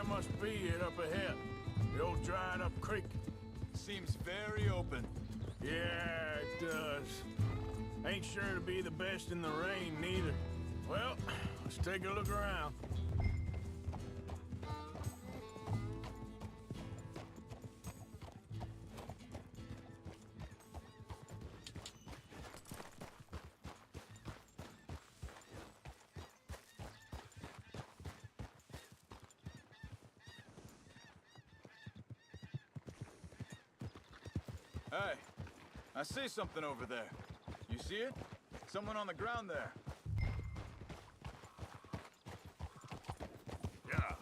That must be it up ahead. The old dried-up creek. Seems very open. Yeah, it does. Ain't sure to be the best in the rain, neither. Well, let's take a look around. Hey, I see something over there. You see it? Someone on the ground there. Yeah.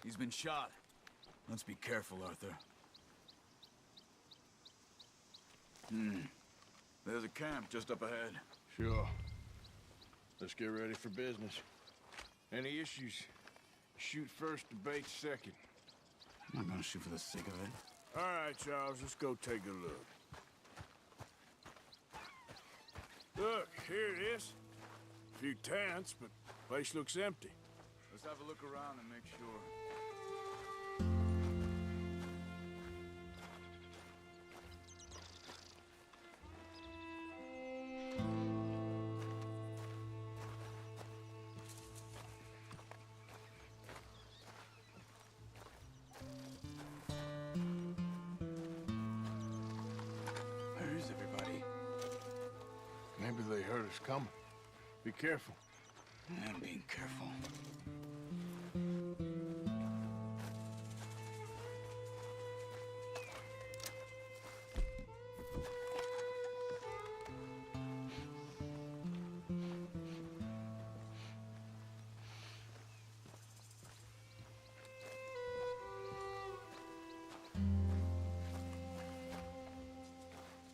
He's been shot. Let's be careful, Arthur. There's a camp just up ahead. Sure. Let's get ready for business. Any issues? Shoot first, debate second. I'm not gonna shoot for the sake of it. All right, Charles, let's go take a look. Look, here it is. A few tents, but place looks empty. Let's have a look around and make sure. Where is everybody? Maybe they heard us coming. Be careful. I'm being careful.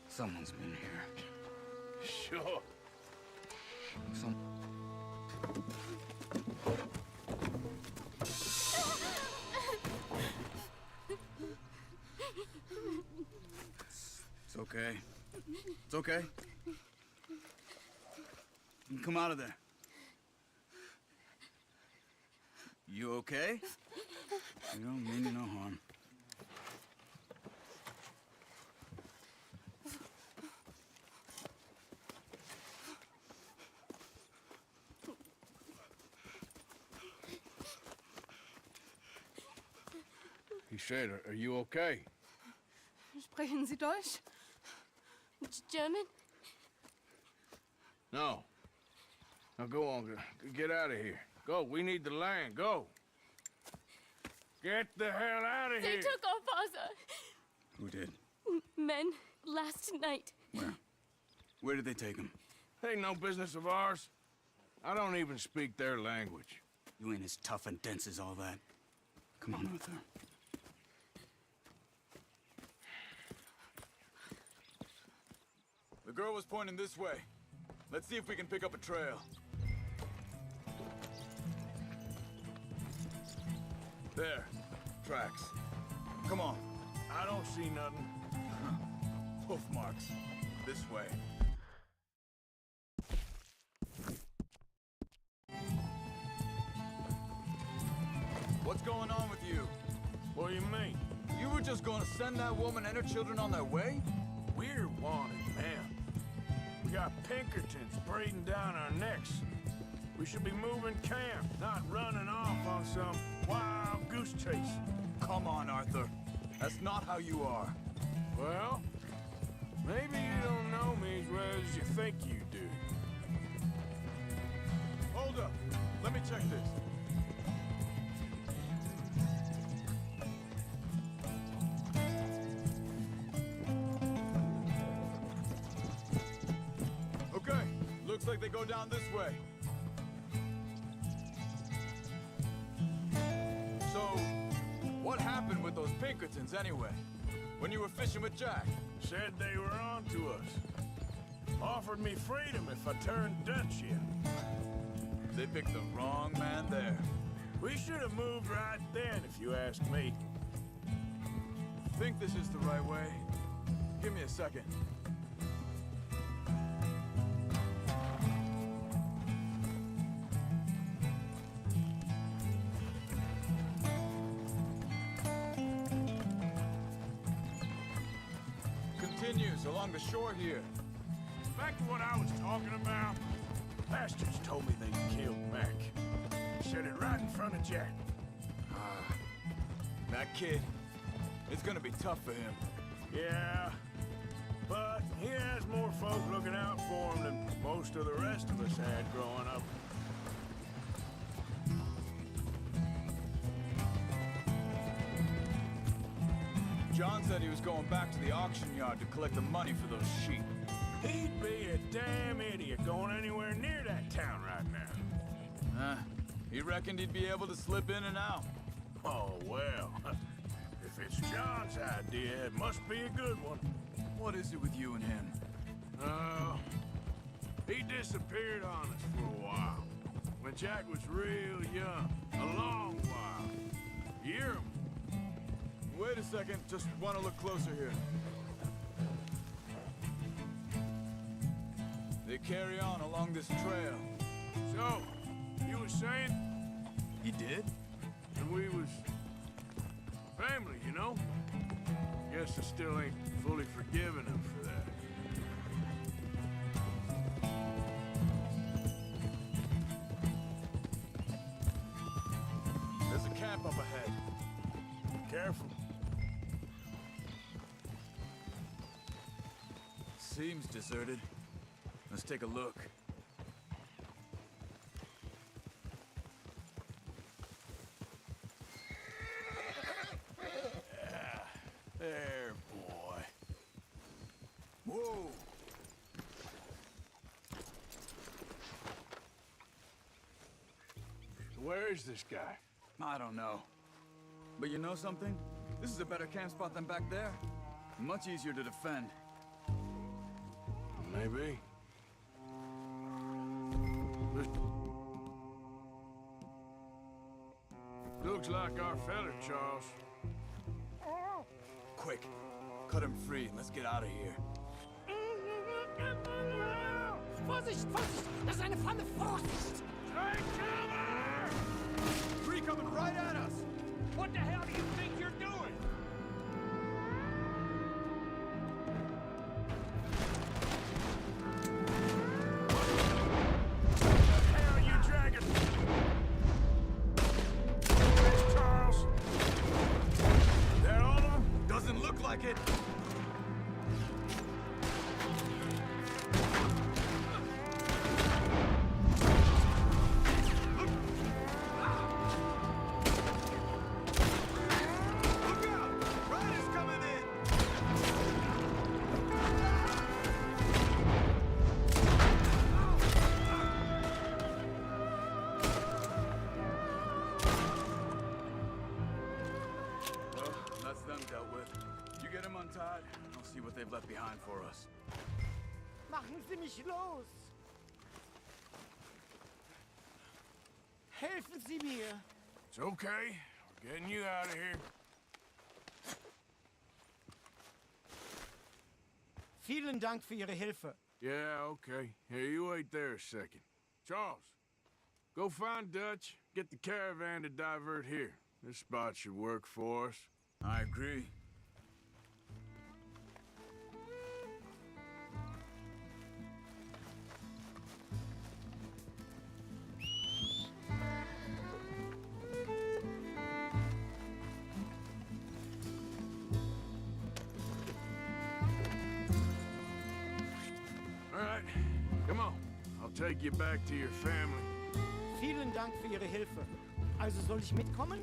Someone's been here. Sure. It's okay. It's okay. You can come out of there. You okay? You don't mean you no harm. He said, are you okay? Sprechen Sie Deutsch? German? No. Now go on, get out of here. Go, we need the land, go. Get the hell out of They here. took our father. Who did? Men last night. Where? Where did they take him? Ain't no business of ours. I don't even speak their language. You ain't as tough and dense as all that. Come on, Arthur. The girl was pointing this way. Let's see if we can pick up a trail. There. Tracks. Come on. I don't see nothing. Hoof marks. This way. What's going on with you? What do you mean? You were just gonna send that woman and her children on their way? We're wanted, man. We got Pinkertons breathing down our necks. We should be moving camp, not running off on some wild goose chase. Come on, Arthur. That's not how you are. Well, maybe you don't know me as well as you think you do. Hold up. Let me check this. Okay. Looks like they go down this way. So, what happened with those Pinkertons anyway? When you were fishing with Jack? Said they were on to us. Offered me freedom if I turned Dutch in. They picked the wrong man there. We should have moved right then, if you ask me. Think this is the right way? Give me a second. Continues along the shore here. Back to what I was talking about. Bastards told me they killed Mac. Said it right in front of Jack. That kid, it's gonna be tough for him. Yeah, but he has more folk looking out for him than most of the rest of us had growing up. John said he was going back to the auction yard to collect the money for those sheep. He'd be a damn idiot going anywhere near that town right now. He reckoned he'd be able to slip in and out. Oh, well. If it's John's idea, it must be a good one. What is it with you and him? He disappeared on us for a while. When Jack was real young. A long while. You hear him? Wait a second, just want to look closer here. They carry on along this trail. So, you were saying? He did? And we was family, you know? Guess I still ain't fully forgiven him for that. There's a camp up ahead. Careful. Seems deserted. Let's take a look. There, boy. Whoa! So where is this guy? I don't know. But you know something? This is a better camp spot than back there. Much easier to defend. Maybe. Looks like our fella, Charles. Quick, cut him free and let's get out of here. Vorsicht, Vorsicht! Das ist eine Pfanne! Vorsicht! Take cover! Three coming right at us! What the hell do you think you're doing? Hell, you dragging? Charles? They're all of them? Doesn't look like it! Look out! Riders coming in! Well, that's them dealt with. You get them untied, and I'll see what they've left behind for us. Machen Sie mich los! Helfen Sie mir! It's okay. We're getting you out of here. Vielen Dank für Ihre Hilfe. Yeah, okay. Here, you wait there a second. Charles, go find Dutch. Get the caravan to divert here. This spot should work for us. I agree. All right, come on. I'll take you back to your family. Vielen Dank für Ihre Hilfe. Also soll ich mitkommen?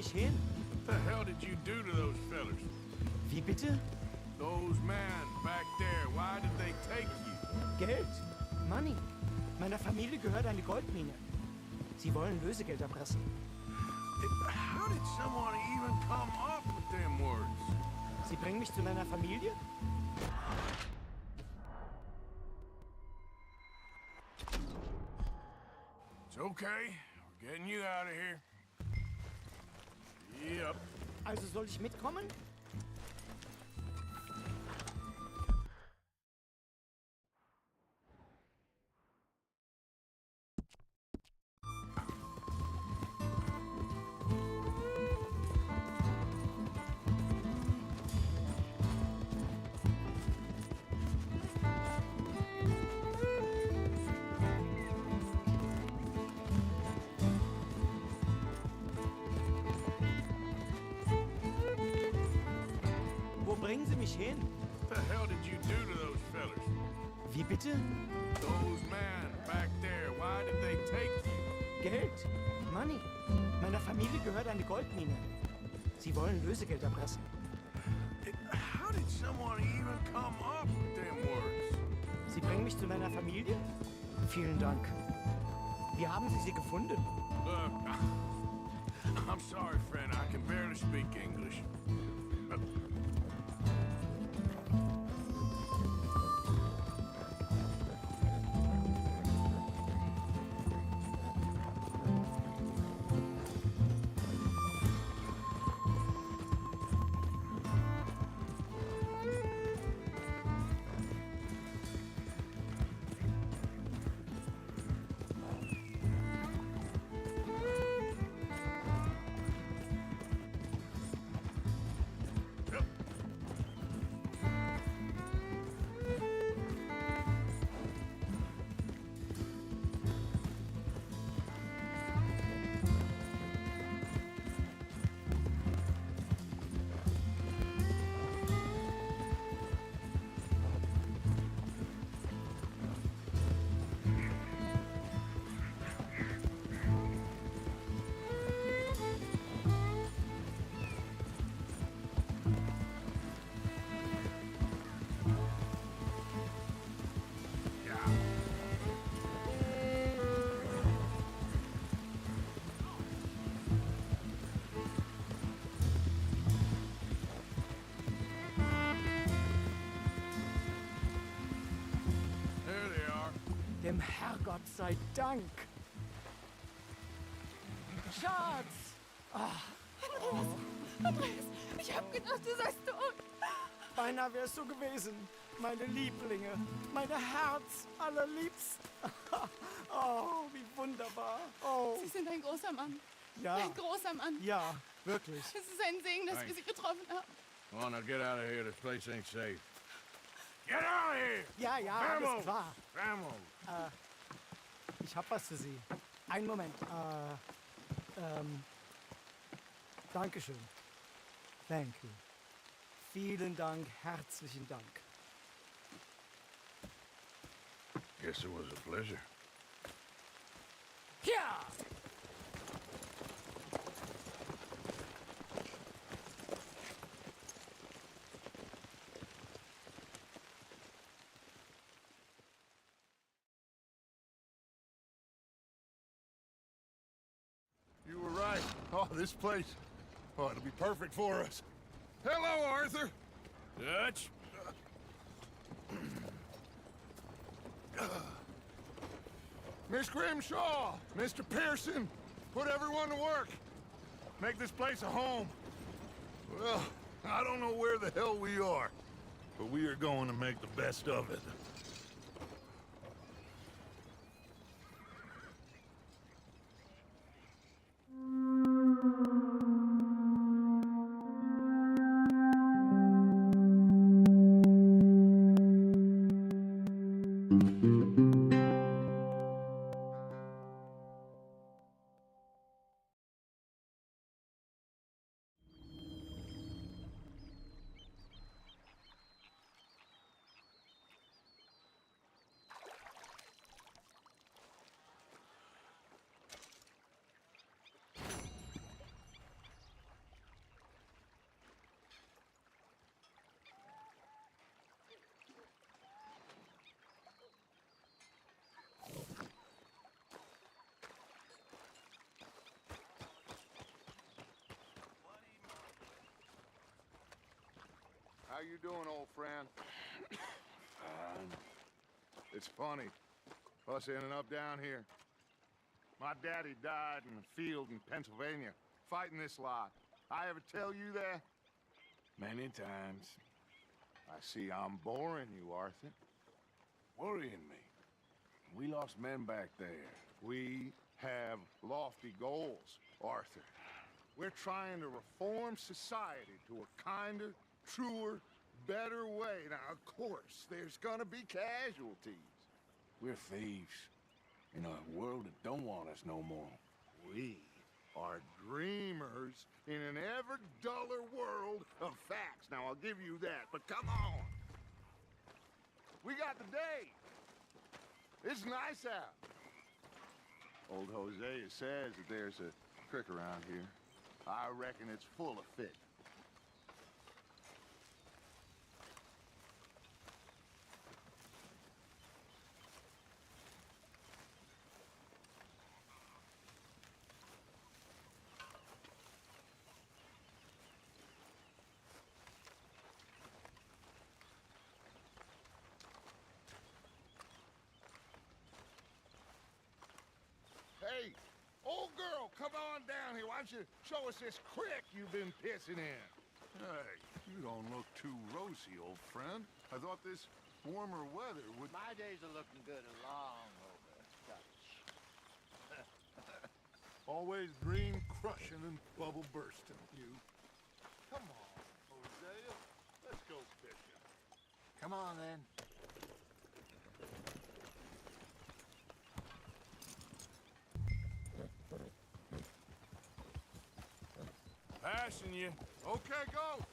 mich hin? What the hell did you do to those fellers? Wie bitte? Those men back there, why did they take you? Geld. Money. Meiner Familie gehört eine Goldmine. Sie wollen Lösegeld erpressen. How did someone even come up with them words? Sie bringen mich zu meiner Familie? It's okay. We're getting you out of here. Yep. Also soll ich mitkommen? Wo bringen Sie mich hin? What the hell did you do to those fellers? Wie bitte? Those men back there, why did they take you? Geld. Money. Meiner Familie gehört eine Goldmine. Sie wollen Lösegeld erpressen. How did someone even come up with them words? Sie bringen mich zu meiner Familie? Vielen Dank. Wie haben Sie sie gefunden? Look, I'm sorry, friend. I can barely speak English. There they are. Dem Herrgott sei Dank. Schatz! Andreas, ich hab gedacht, du seist tot. Beinahe wärst du gewesen. Meine Lieblinge. Meine Herz allerliebst. Oh, wie wunderbar. Oh, Sie sind ein großer Mann. ja. Ein großer Mann. Ja, wirklich. Es ist ein Segen, dass wir Sie getroffen haben. Come on, now get out of here. This place ain't safe. Get out of here! Ja, ja, alles klar. Vamos! Ich hab was für Sie. Einen Moment. Dankeschön. Thank you. Vielen Dank, herzlichen Dank. Guess it was a pleasure. Ja! You were right. Oh, this place. Oh, it'll be perfect for us. Hello, Arthur. Dutch. Miss Grimshaw, Mr. Pearson, put everyone to work. Make this place a home. Well, I don't know where the hell we are, but we are going to make the best of it. How you doing, old friend? It's funny, us ending up down here. My daddy died in a field in Pennsylvania, fighting this lot. I ever tell you that? Many times. I see I'm boring you, Arthur. Worrying me. We lost men back there. We have lofty goals, Arthur. We're trying to reform society to a kinder, truer, better way. Now, of course, there's gonna be casualties. We're thieves. In a world that don't want us no more. We are dreamers in an ever duller world of facts. Now, I'll give you that, but come on. We got the day. It's nice out. Old Hosea says that there's a creek around here. I reckon it's full of fish. Hey, old girl, come on down here. Why don't you show us this creek you've been pissing in? Hey, you don't look too rosy, old friend. I thought this warmer weather would... My days are looking good along over Dutch. Always dream crushing and bubble bursting, you. Come on, Hosea. Let's go fishing. Come on, then. Passing you. Okay, go.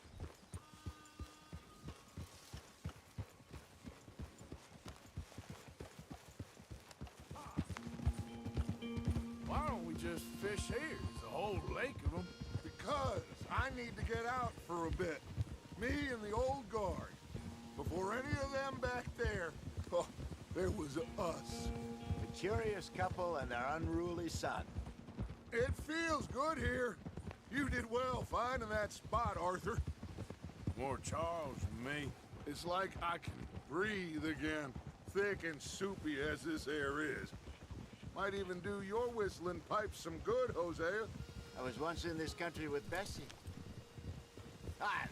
Why don't we just fish here? There's a whole lake of them. Because I need to get out for a bit. Me and the old guard. Before any of them back there, oh, there was us. A curious couple and their unruly son. It feels good here. You did well finding that spot, Arthur. More Charles than me. It's like I can breathe again, thick and soupy as this air is. Might even do your whistling pipes some good, Hosea. I was once in this country with Bessie. Ah,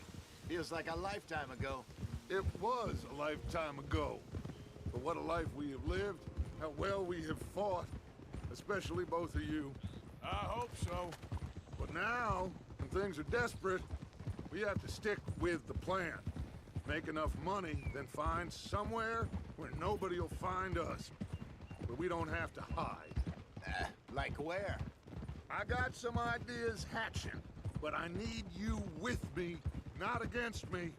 feels like a lifetime ago. It was a lifetime ago. But what a life we have lived, how well we have fought, especially both of you. I hope so. But now, when things are desperate, we have to stick with the plan. Make enough money, then find somewhere where nobody will find us. Where we don't have to hide. Like where? I got some ideas hatching, but I need you with me, not against me.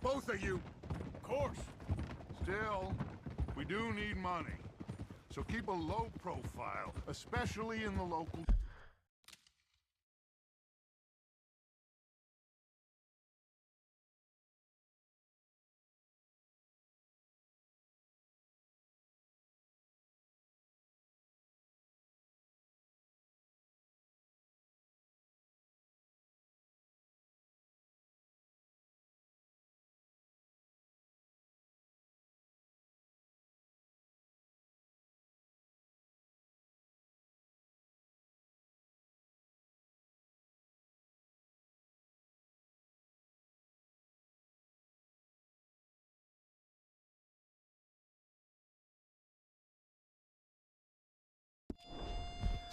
Both of you. Of course. Still, we do need money. So keep a low profile, especially in the local...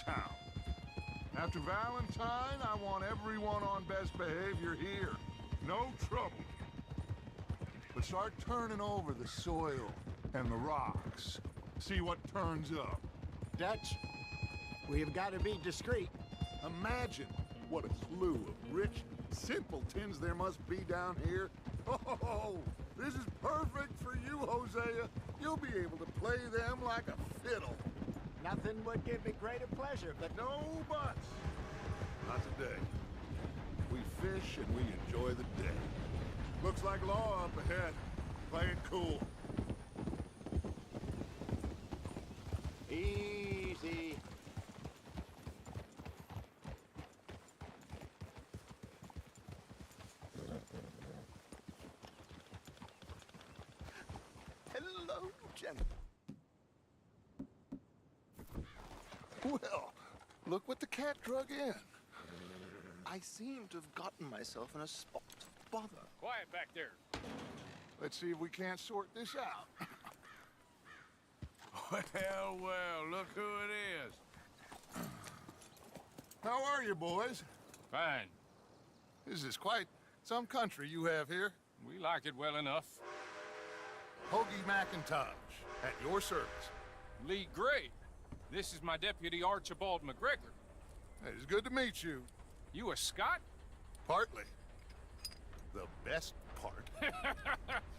town. After Valentine, I want everyone on best behavior here. No trouble. But start turning over the soil and the rocks. See what turns up. Dutch, we've got to be discreet. Imagine what a slew of rich simpletons there must be down here. Oh, this is perfect for you, Hosea. You'll be able to play them like a fiddle. Nothing would give me greater pleasure, but No buts. Not today. We fish and we enjoy the day. Looks like law up ahead. Play it cool. easy. Jen. Well, look what the cat drug in. I seem to have gotten myself in a spot of bother. Quiet back there. Let's see if we can't sort this out. Well, well, look who it is. How are you, boys? Fine. This is quite some country you have here. We like it well enough. Hoagie McIntosh, at your service. Lee Gray. This is my deputy Archibald McGregor. It's good to meet you. You a Scot? Partly. The best part.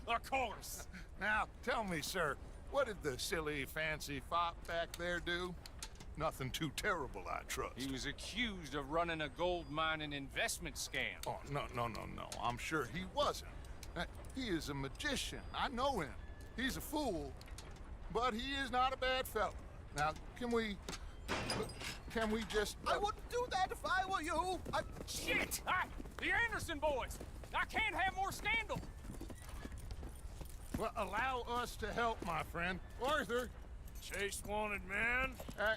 Of course. Now, tell me, sir, what did the silly, fancy fop back there do? Nothing too terrible, I trust. He was accused of running a gold mining investment scam. Oh, no. I'm sure he wasn't. He is a magician. I know him. He's a fool, but he is not a bad fellow. Now, can we just... I wouldn't do that if I were you. Shit! The Anderson boys! I can't have more scandal! Well, allow us to help, my friend. Arthur, Chase wanted man.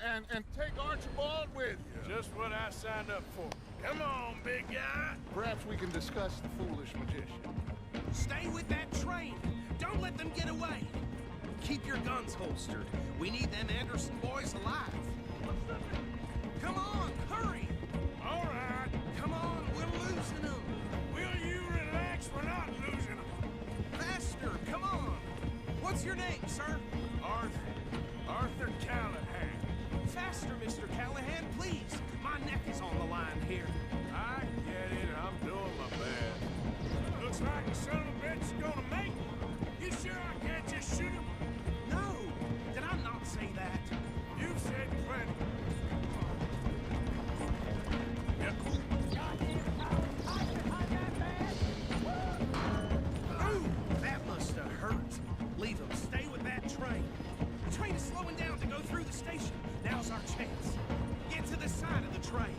and take Archibald with you. Just what I signed up for. Come on, big guy. Perhaps we can discuss the foolish magician. Stay with that train. Don't let them get away. Keep your guns holstered. We need them Anderson boys alive. Come on, hurry. All right. Come on, we're losing them. Will you relax? We're not losing them. Faster, come on. What's your name, sir? Arthur Callahan. Faster, Mr. Callahan, please. My neck is on the line here. I get it. I'm doing my best. Looks like the son of a bitch is gonna make it. You sure I can't just shoot him? No, did I not say that? You've said plenty. Ooh, that must have hurt. Leave them. Stay with that train. The train is slowing down to go through the station. Now's our chance. Get to the side of the train.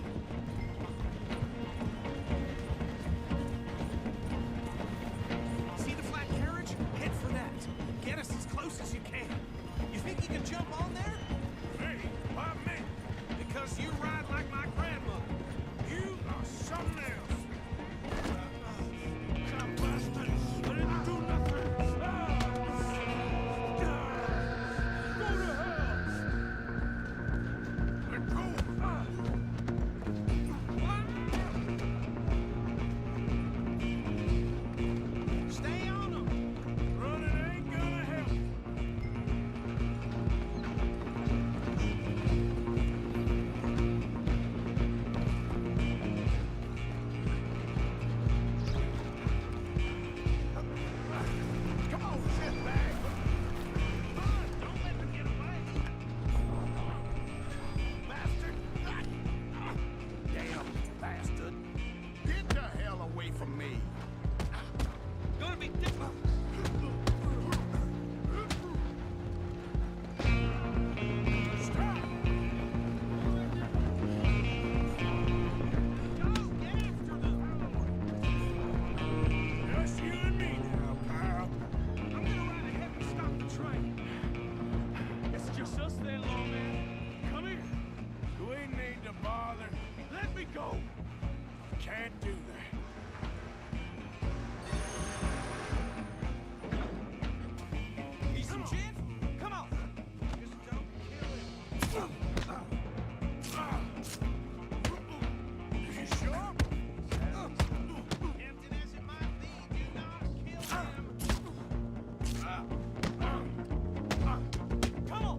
See the flat carriage? Head for that. Get us as close as you can. You think you can jump on there? Hey, why me? Because you ride like my grandmother. You are something else. Some bastard. I didn't do nothing. Go to hell. Let go. Stay on them. Running ain't gonna help. Come on, shitbag! Don't let them get away. Bastard! Damn bastard. Get the hell away from me. Gonna be difficult. Stop! Go, get after them. Just you and me now, pal. I'm gonna ride ahead and stop the train. It's just us then, lawman. Come here. We need to bother. Let me go. Can't do that. Easy, Jen. Come on. Just don't kill him. You sure? Tempting as it might be, do not kill him. Come on.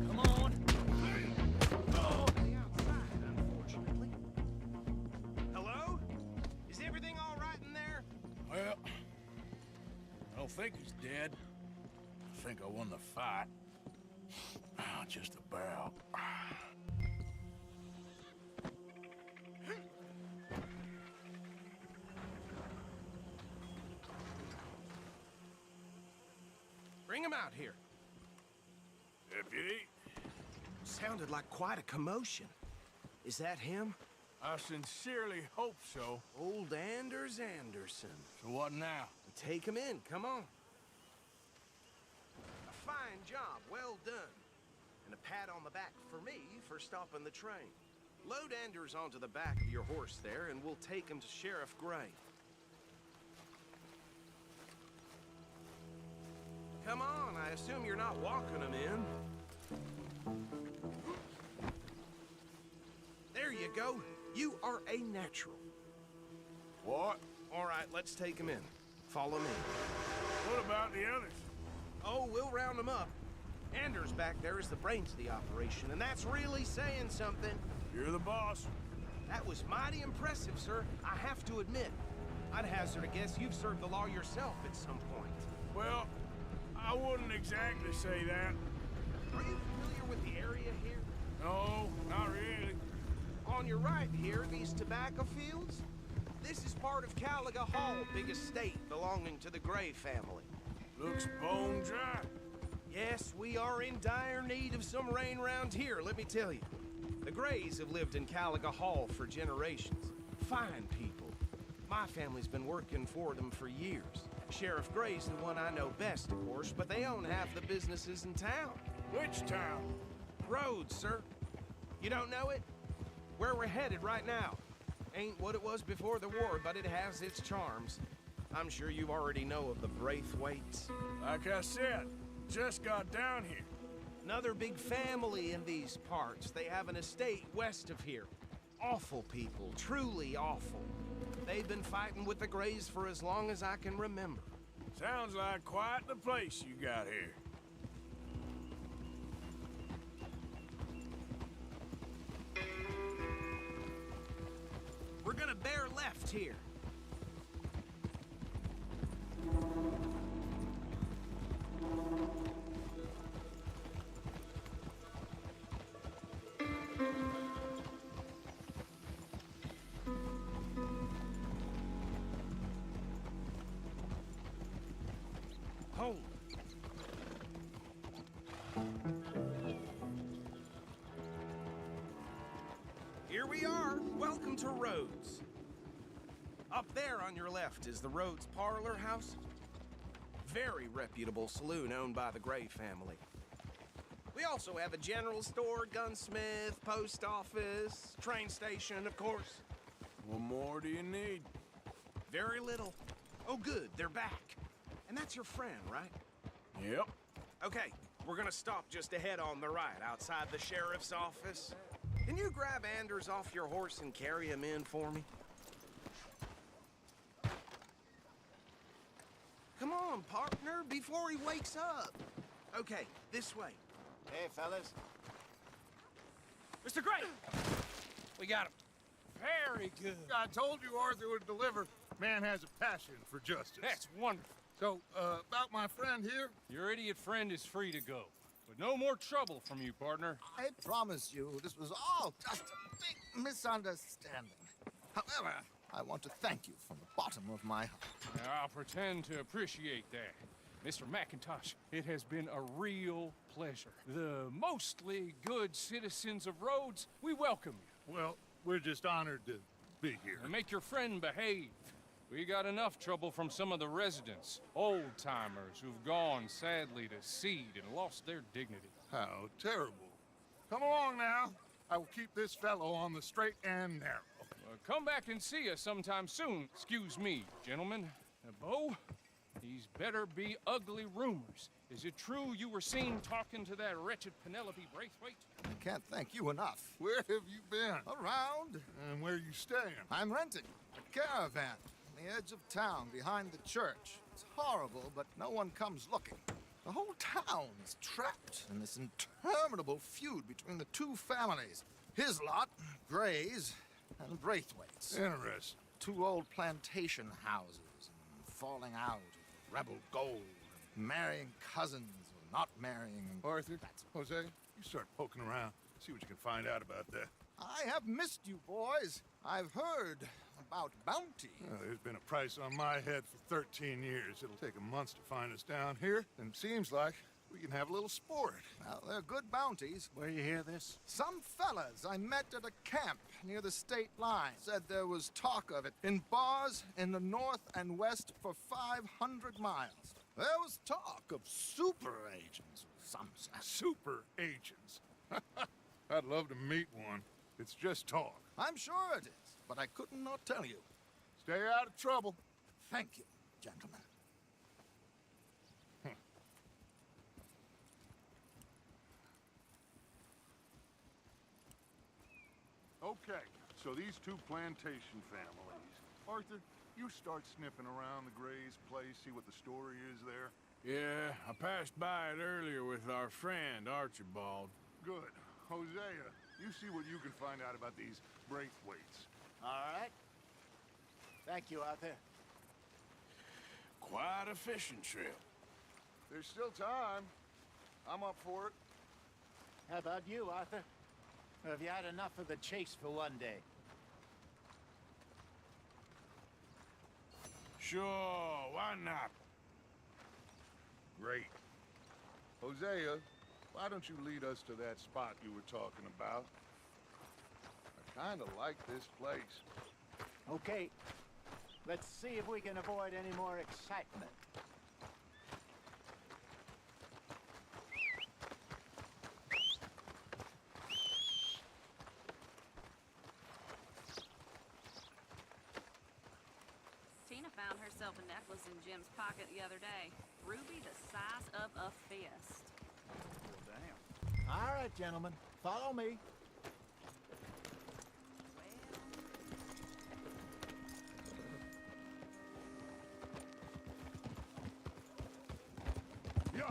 Come on. On the outside, unfortunately. Hello? Is everything all right in there? Well, I don't think he's dead. I think I won the fight. Just about. Bring him out here. Deputy, Sounded like quite a commotion. Is that him? I sincerely hope so. Old Anders Anderson. So what now? Take him in, come on. fine job. Well done. And a pat on the back for me for stopping the train. Load Anders onto the back of your horse there, and we'll take him to Sheriff Gray. Come on, I assume you're not walking him in. There you go. You are a natural. What? All right, let's take him in. Follow me. What about the others? Oh, we'll round them up. Anders back there is the brains of the operation, and that's really saying something. You're the boss. That was mighty impressive, sir. I have to admit. I'd hazard a guess you've served the law yourself at some point. Well, I wouldn't exactly say that. Are you familiar with the area here? No, not really. On your right here, these tobacco fields? This is part of Caliga Hall, big estate belonging to the Gray family. Looks bone dry. Yes, we are in dire need of some rain round here, let me tell you. The Grays have lived in Caliga Hall for generations. Fine people. My family's been working for them for years. Sheriff Gray's the one I know best, of course, but they own half the businesses in town. Which town? Rhodes, sir. You don't know it? Where we're headed right now. Ain't what it was before the war, but it has its charms. I'm sure you already know of the Braithwaites. Like I said, just got down here. Another big family in these parts. They have an estate west of here. Awful people, truly awful. They've been fighting with the Grays for as long as I can remember. Sounds like quite the place you got here. We're gonna bear left here. Hold. Here we are. Welcome to Rhodes. Up there on your left is the Rhodes Parlor House. Very reputable saloon owned by the Gray family. We also have a general store, gunsmith, post office, train station, of course. What more do you need? Very little. Oh, good, they're back. And that's your friend, right? Yep. Okay, we're gonna stop just ahead on the right, outside the sheriff's office. Can you grab Anders off your horse and carry him in for me? Come on, partner, before he wakes up. Okay, this way. Hey, fellas. Mr. Gray! We got him. Very good. I told you Arthur would deliver. Man has a passion for justice. That's wonderful. So, about my friend here? Your idiot friend is free to go. But no more trouble from you, partner. I promise you, this was all just a big misunderstanding. However, I want to thank you from the bottom of my heart. Now, I'll pretend to appreciate that. Mr. McIntosh, it has been a real pleasure. The mostly good citizens of Rhodes, we welcome you. Well, we're just honored to be here. And make your friend behave. We got enough trouble from some of the residents, old-timers who've gone, sadly, to seed and lost their dignity. How terrible. Come along now. I will keep this fellow on the straight and narrow. Come back and see us sometime soon. Excuse me, gentlemen. Bo, these better be ugly rumors. Is it true you were seen talking to that wretched Penelope Braithwaite? I can't thank you enough. Where have you been? Around, And where you staying? I'm renting a caravan on the edge of town behind the church. It's horrible, but no one comes looking. The whole town is trapped in this interminable feud between the two families. His lot, Gray's, and Braithwaite's. Interesting. Two old plantation houses, and falling out of rebel gold, and marrying cousins or not marrying. Arthur, Jose, you start poking around. See what you can find out about that. I have missed you, boys. I've heard about bounty. There's been a price on my head for 13 years. It'll take a month to find us down here, and it seems like we can have a little sport. Well, they're good bounties. Where you hear this? Some fellas I met at a camp near the state line said there was talk of it in bars in the north and west for 500 miles. There was talk of super agents of some sense. Super agents. I'd love to meet one. It's just talk. I'm sure it is, but I could not tell you. Stay out of trouble. Thank you, gentlemen. Okay, so these two plantation families. Arthur, you start sniffing around the Gray's place, see what the story is there. Yeah, I passed by it earlier with our friend, Archibald. Good. Hosea, you see what you can find out about these Braithwaites. All right. Thank you, Arthur. Quite a fishing trip. There's still time. I'm up for it. How about you, Arthur? Or have you had enough of the chase for one day? Sure, why not? Great. Hosea, why don't you lead us to that spot you were talking about? I kind of like this place. Okay. Let's see if we can avoid any more excitement. Tina found herself a necklace in Jim's pocket the other day. Ruby the size of a fist. Well, damn. All right, gentlemen. Follow me. Yeah.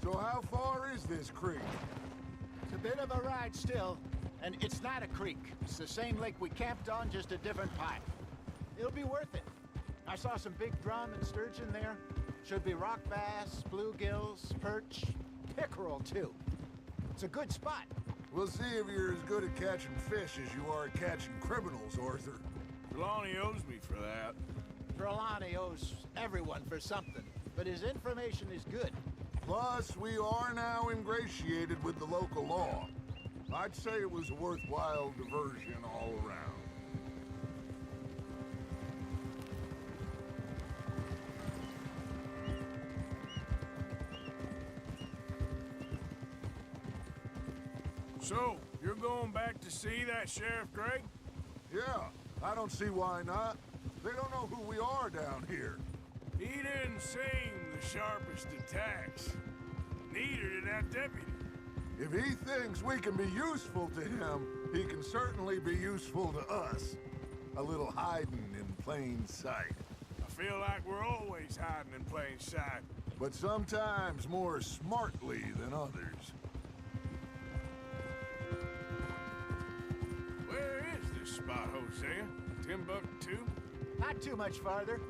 So how far is this creek? It's a bit of a ride still, and it's not a creek. It's the same lake we camped on, just a different pipe. It'll be worth it. I saw some big drum and sturgeon there. Should be rock bass, bluegills, perch, pickerel too. It's a good spot. We'll see if you're as good at catching fish as you are at catching criminals, Arthur. Trelawney owes me for that. Trelawney owes everyone for something, but his information is good. Plus, we are now ingratiated with the local law. I'd say it was a worthwhile diversion all around. So, you're going back to see that Sheriff Gray? Yeah, I don't see why not. They don't know who we are down here. He didn't seem the sharpest attacks. Neither did that deputy. If he thinks we can be useful to him, he can certainly be useful to us. A little hiding in plain sight. I feel like we're always hiding in plain sight. But sometimes more smartly than others. Where is this spot, Hosea? Timbuktu? Not too much farther.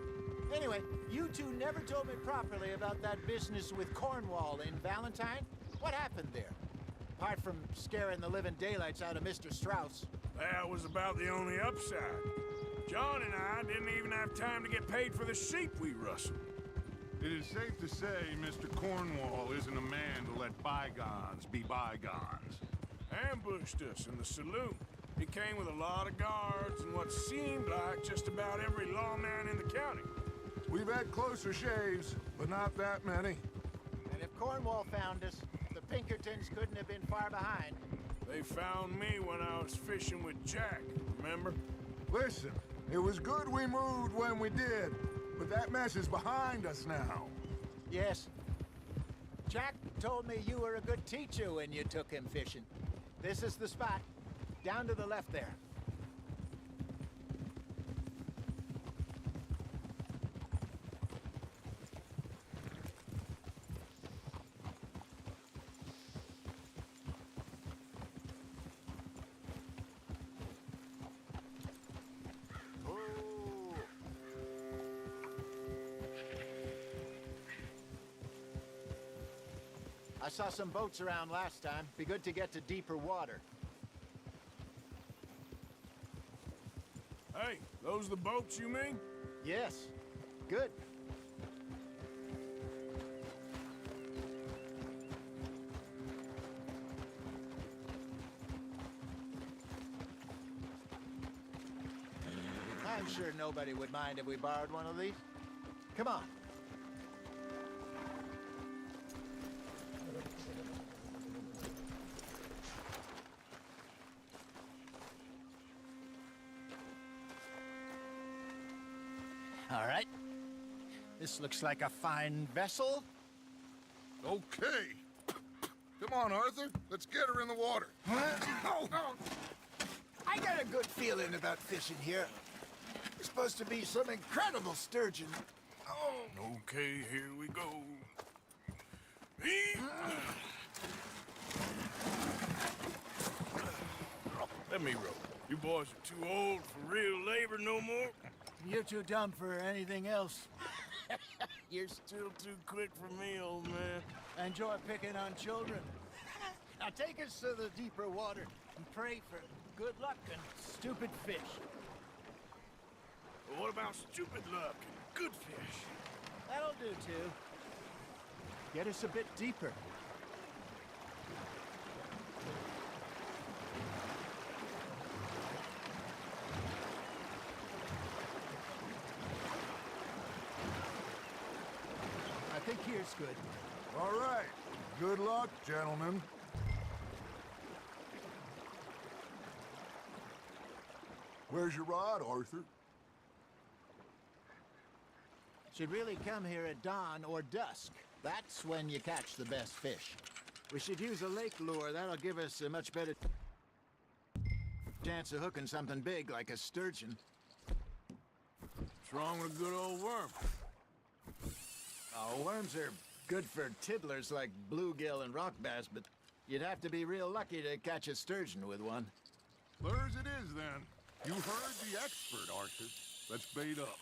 Anyway, you two never told me properly about that business with Cornwall in Valentine. What happened there? Apart from scaring the living daylights out of Mr. Strauss. That was about the only upside. John and I didn't even have time to get paid for the sheep we rustled. It is safe to say Mr. Cornwall isn't a man to let bygones be bygones. Ambushed us in the saloon. He came with a lot of guards and what seemed like just about every lawman in the county. We've had closer shaves, but not that many. And if Cornwall found us, the Pinkertons couldn't have been far behind. They found me when I was fishing with Jack, remember? Listen, it was good we moved when we did, but that mess is behind us now. Yes. Jack told me you were a good teacher when you took him fishing. This is the spot. Down to the left there. I saw some boats around last time. Be good to get to deeper water. Hey, those the boats you mean? Yes. Good. I'm sure nobody would mind if we borrowed one of these. Come on. This looks like a fine vessel. Okay. Come on, Arthur. Let's get her in the water. Oh, I got a good feeling about fishing here. There's supposed to be some incredible sturgeon. Oh. Okay, here we go. Let me row. You boys are too old for real labor no more. You're too dumb for anything else. You're still too quick for me, old man. Enjoy picking on children. Now take us to the deeper water and pray for good luck and stupid fish. Well, what about stupid luck and good fish? That'll do, too. Get us a bit deeper. I think here's good. All right. Good luck, gentlemen. Where's your rod, Arthur? Should really come here at dawn or dusk. That's when you catch the best fish. We should use a lake lure. That'll give us a much better chance of hooking something big like a sturgeon. What's wrong with a good old worm? Oh, worms are good for tiddlers like bluegill and rock bass, but you'd have to be real lucky to catch a sturgeon with one. Clear as it is, then. You heard the expert, Arthur. Let's bait up.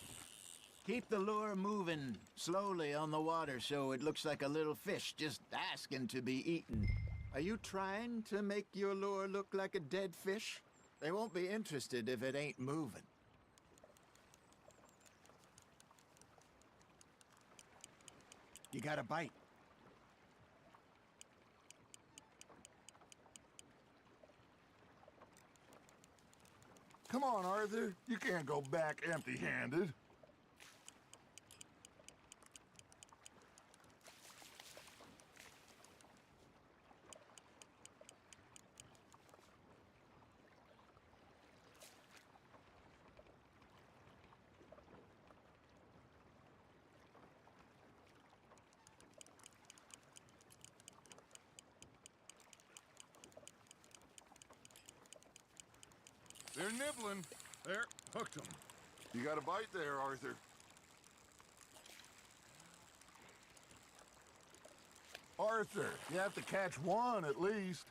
Keep the lure moving slowly on the water so it looks like a little fish just asking to be eaten. Are you trying to make your lure look like a dead fish? They won't be interested if it ain't moving. You got a bite. Come on, Arthur. You can't go back empty-handed. They're nibbling. There, hooked them. You got a bite there, Arthur. Arthur, you have to catch one at least.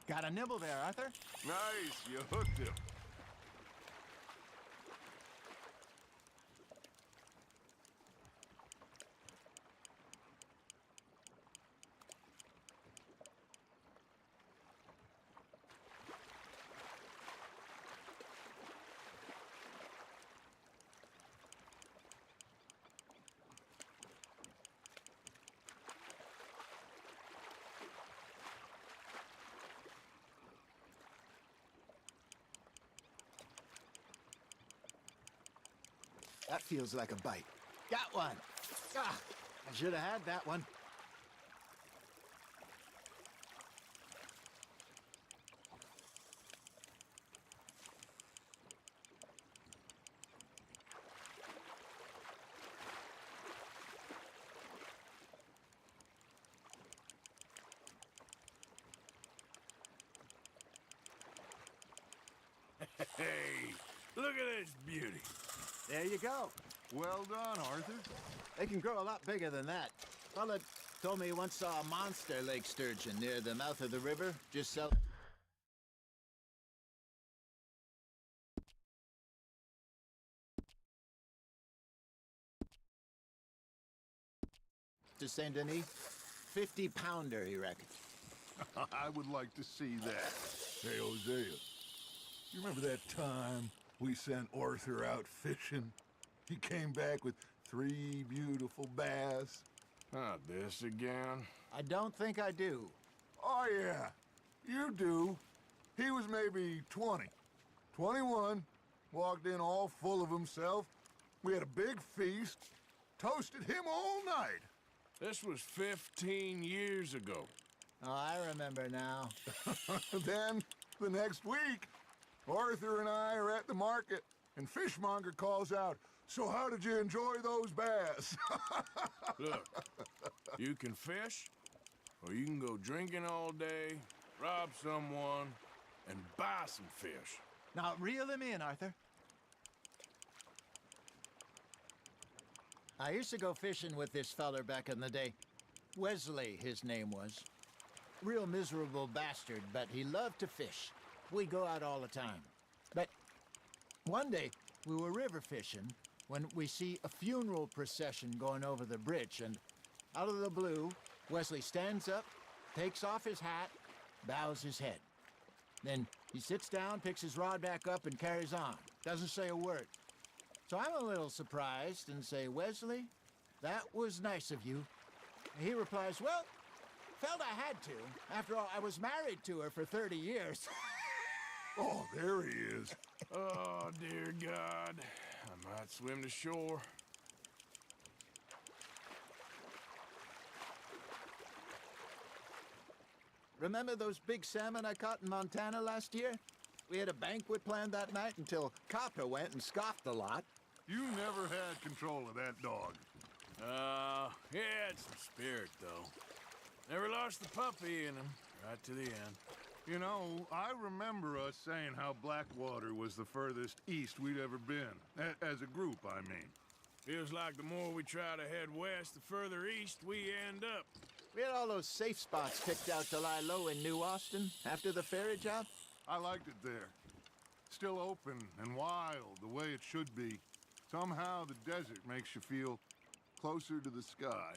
Got a nibble there, Arthur? Nice, you hooked him. That feels like a bite. Got one. Ah, I should have had that one. Hey, look at this beauty. There you go. Well done, Arthur. They can grow a lot bigger than that. Fella told me he once saw a monster lake sturgeon near the mouth of the river, just south. To Saint Denis, 50-pounder, he reckons. I would like to see that. Hey, Hosea, you remember that time we sent Arthur out fishing? He came back with 3 beautiful bass. Not this again. I don't think I do. Oh, yeah, you do. He was maybe 20, 21, walked in all full of himself. We had a big feast, toasted him all night. This was 15 years ago. Oh, I remember now. Then, the next week, Arthur and I are at the market, and Fishmonger calls out, "So how did you enjoy those bass?" Look, you can fish, or you can go drinking all day, rob someone, and buy some fish. Now, reel him in, Arthur. I used to go fishing with this feller back in the day. Wesley, his name was. Real miserable bastard, but he loved to fish. We go out all the time. But one day, we were river fishing when we see a funeral procession going over the bridge, and out of the blue, Wesley stands up, takes off his hat, bows his head. Then he sits down, picks his rod back up, and carries on. Doesn't say a word. So I'm a little surprised and say, "Wesley, that was nice of you." And he replies, "Well, felt I had to. After all, I was married to her for 30 years. Oh, there he is. Oh, dear God. I might swim to shore. Remember those big salmon I caught in Montana last year? We had a banquet planned that night until Copper went and scoffed a lot. You never had control of that dog. He had some spirit, though. Never lost the puppy in him, right to the end. You know, I remember us saying how Blackwater was the furthest east we'd ever been. As a group, I mean. Feels like the more we try to head west, the further east we end up. We had all those safe spots picked out to lie low in New Austin after the ferry job. I liked it there. Still open and wild, the way it should be. Somehow the desert makes you feel closer to the sky.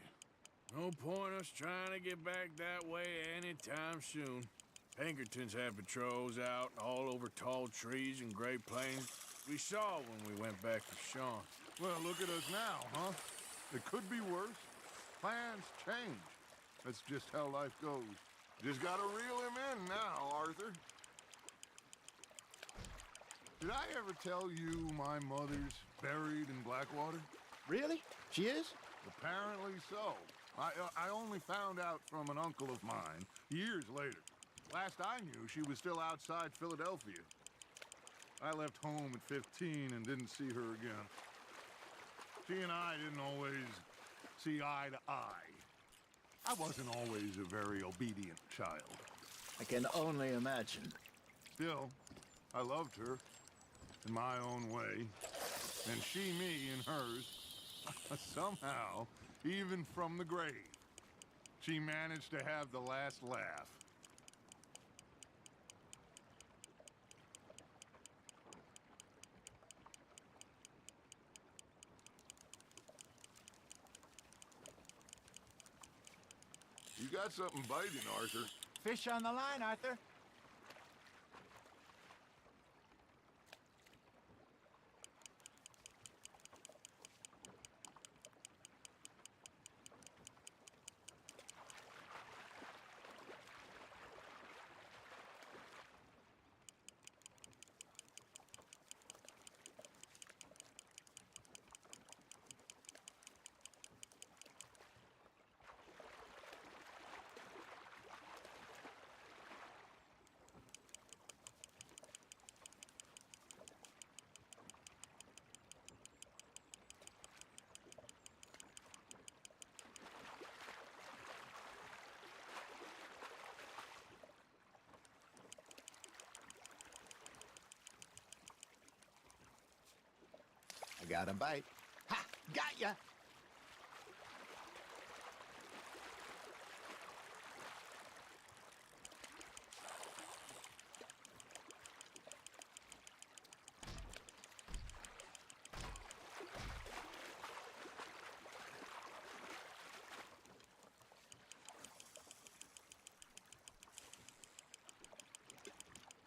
No point us trying to get back that way anytime soon. Pinkertons had patrols out all over tall trees and Great Plains. We saw when we went back to Sean. Well, look at us now, huh? It could be worse. Plans change. That's just how life goes. Just gotta reel him in now, Arthur. Did I ever tell you my mother's buried in Blackwater? Really? She is? Apparently so. I only found out from an uncle of mine years later. Last I knew, she was still outside Philadelphia. I left home at 15 and didn't see her again. She and I didn't always see eye to eye. I wasn't always a very obedient child. I can only imagine. Still, I loved her in my own way, and she me in hers. Somehow, even from the grave, she managed to have the last laugh. You got something biting, Arthur. Fish on the line, Arthur. I got a bite. Ha! Got ya!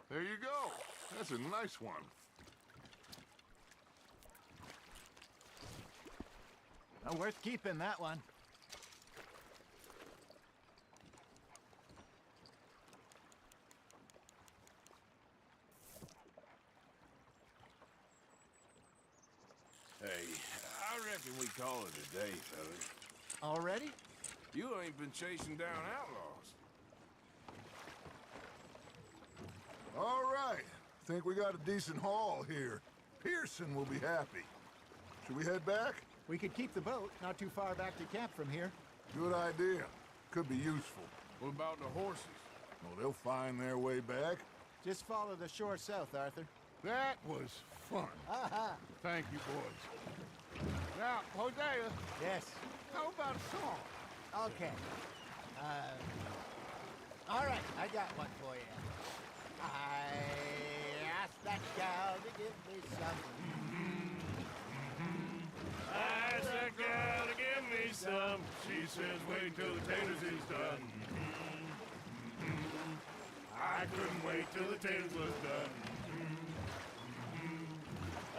There you go. That's a nice one. Worth keeping, that one. Hey, I reckon we call it a day, fellas. Already? You ain't been chasing down outlaws. All right. Think we got a decent haul here. Pearson will be happy. Should we head back? We could keep the boat not too far back to camp from here. Good idea. Could be useful. What about the horses? Well, they'll find their way back. Just follow the shore south, Arthur. That was fun. Thank you, boys. Now, Hosea, Yes. how about a song? Okay. All right, I got one for you. I asked that gal to give me some. I asked that gal to give me some. She says, wait till the taters is done. I couldn't wait till the taters was done.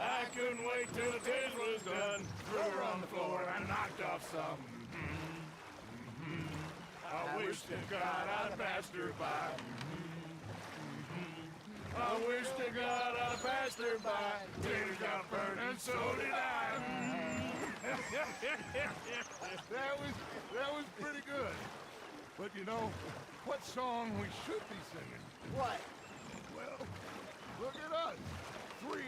I couldn't wait till the taters was done. Threw her on the floor and knocked off some. I wish to God I'd passed her by. I wish to God I'd passed her by. Taters got burned and so did I. That was pretty good. But you know, what song we should be singing? What? Well, look at us. 3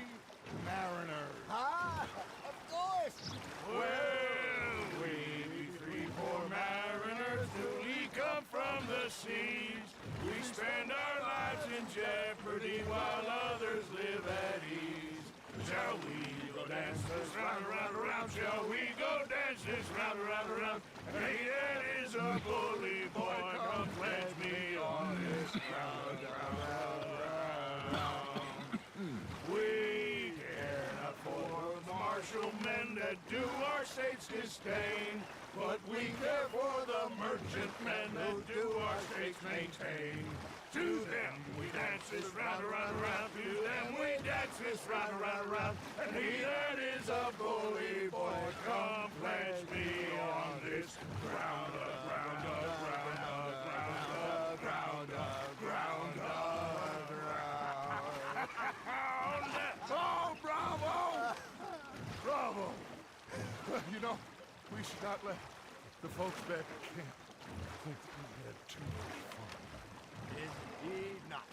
mariners. Ah, of course. Well, we be 3 poor mariners till we come from the seas. We spend our lives in jeopardy while others live at ease. Shall we go dance this round, around, around? Shall we go dance this round, around, around? Hey, that is a bully boy. Come pledge me on this ground, ground, ground. We care not for the martial men that do our states disdain, but we care for the merchant men that do our states maintain. To them we dance this round, around, around. To them we dance this round, around, around. And he that is a bully boy, come pledge me on this ground, ground, ground, ground, ground, ground, ground. Oh, bravo! Bravo! Well, you know, we should not let the folks back at camp think that we had too much fun. Indeed not.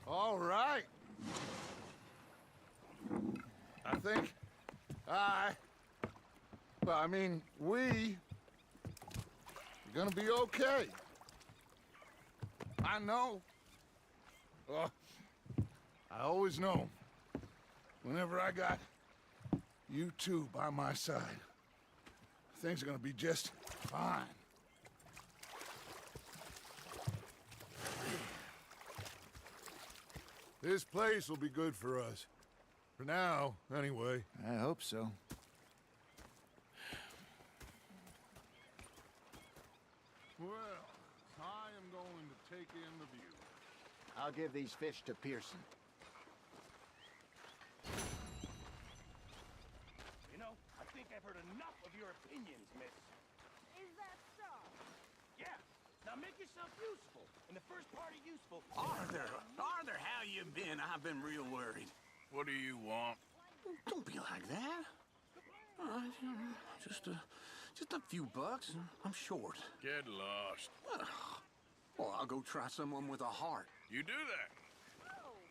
All right. I think we are gonna be okay. I know. I always know. Whenever I got you two by my side, things are gonna be just fine. This place will be good for us. For now, anyway. I hope so. Well, I am going to take in the view. I'll give these fish to Pearson. You know, I think I've heard enough of your opinions, miss. Is that so? Yeah. Now make yourself useful. And the first part of useful... Arthur, how you been? I've been real worried. What do you want? Don't be like that. Just a few bucks. I'm short. Get lost. Well, I'll go try someone with a heart. You do that. Oh,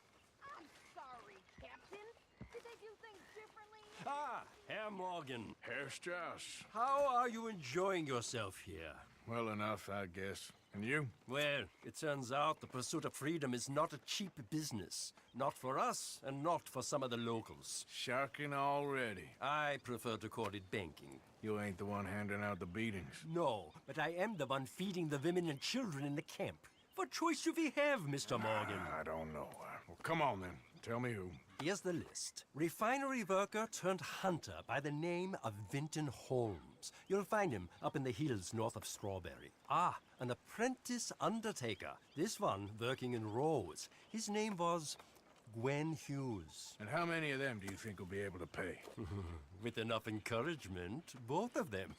I'm sorry, Captain. Did they do things differently? Ah, Herr Morgan. Herr Strauss. How are you enjoying yourself here? Well enough, I guess. And you? Well, it turns out the pursuit of freedom is not a cheap business. Not for us, and not for some of the locals. Sharking already. I prefer to call it banking. You ain't the one handing out the beatings. No, but I am the one feeding the women and children in the camp. What choice do we have, Mr. Morgan? I don't know. Well, come on then. Tell me who. Here's the list. Refinery worker turned hunter by the name of Vinton Holmes. You'll find him up in the hills north of Strawberry. Ah, an apprentice undertaker. This one working in Rose. His name was Gwen Hughes. And how many of them do you think will be able to pay? With enough encouragement, both of them.